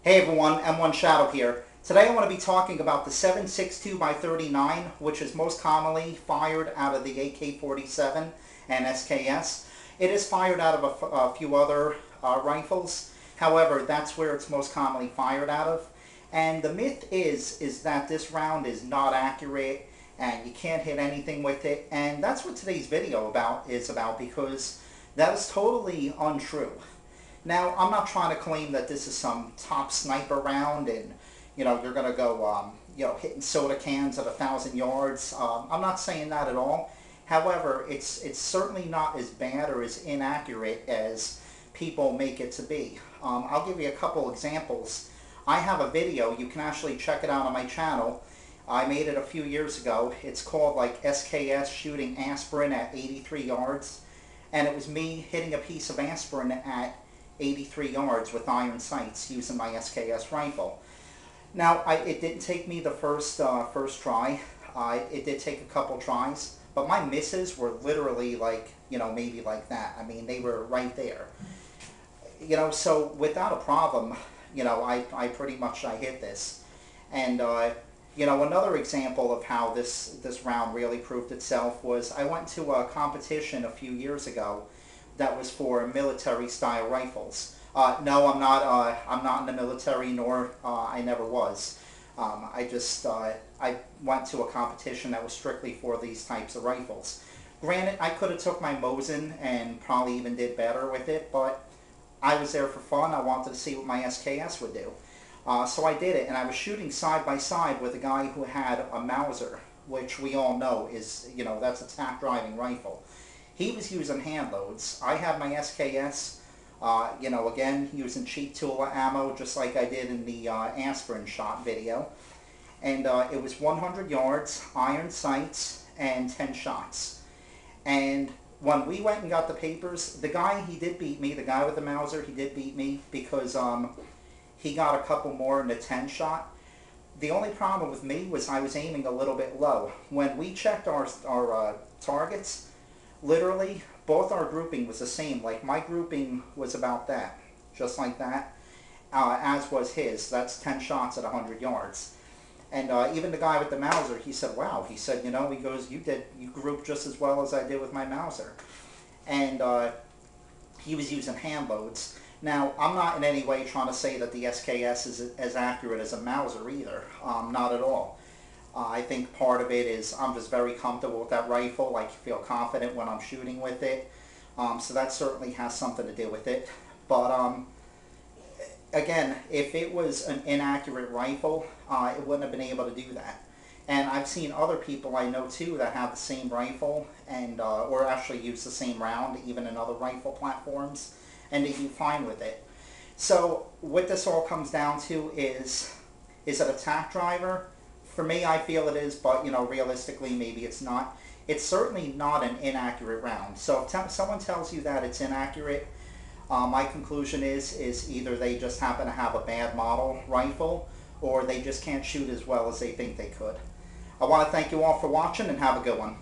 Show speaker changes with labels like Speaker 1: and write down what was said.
Speaker 1: Hey everyone, M1 Shadow here. Today I want to be talking about the 7.62x39, which is most commonly fired out of the AK-47 and SKS. It is fired out of a few other rifles. However, that's where it's most commonly fired out of. And the myth is that this round is not accurate and you can't hit anything with it. And that's what today's video is about, because that is totally untrue. Now, I'm not trying to claim that this is some top sniper round and, you're going to go, hitting soda cans at 1,000 yards. I'm not saying that at all. However, it's certainly not as bad or as inaccurate as people make it to be. I'll give you a couple examples. I have a video. You can actually check it out on my channel. I made it a few years ago. It's called like SKS shooting aspirin at 83 yards. And it was me hitting a piece of aspirin at 83 yards with iron sights using my SKS rifle. Now, it didn't take me the first try. It did take a couple tries, but my misses were literally like, maybe like that. I mean, they were right there. So without a problem, I pretty much hit this. And, another example of how this round really proved itself was I went to a competition a few years ago that was for military-style rifles. No, I'm not in the military, nor I never was. I went to a competition that was strictly for these types of rifles. Granted, I could have took my Mosin and probably even did better with it, but I was there for fun. I wanted to see what my SKS would do. So I did it, and I was shooting side by side with a guy who had a Mauser, which we all know is, that's a tack driving rifle. He was using hand loads. I had my SKS, again, using cheap Tula ammo, just like I did in the aspirin shot video. And it was 100 yards, iron sights, and 10 shots. And when we went and got the papers, the guy, he did beat me. The guy with the Mauser, he did beat me because he got a couple more in the 10 shot. The only problem with me was I was aiming a little bit low. When we checked our targets, literally, both our grouping was the same. Like, my grouping was about that, just like that, as was his. That's 10 shots at 100 yards. And even the guy with the Mauser, he said, wow, he said, he goes, you grouped just as well as I did with my Mauser. And he was using hand loads. Now, I'm not in any way trying to say that the SKS is as accurate as a Mauser either. Not at all. I think part of it is I'm just very comfortable with that rifle. I feel confident when I'm shooting with it. So that certainly has something to do with it. But again, if it was an inaccurate rifle, it wouldn't have been able to do that. And I've seen other people I know too that have the same rifle and or actually use the same round even in other rifle platforms, and they do fine with it. So what this all comes down to is it a tack driver? For me, I feel it is, but, realistically, maybe it's not. It's certainly not an inaccurate round. So if someone tells you that it's inaccurate, my conclusion is either they just happen to have a bad model rifle, or they just can't shoot as well as they think they could. I want to thank you all for watching, and have a good one.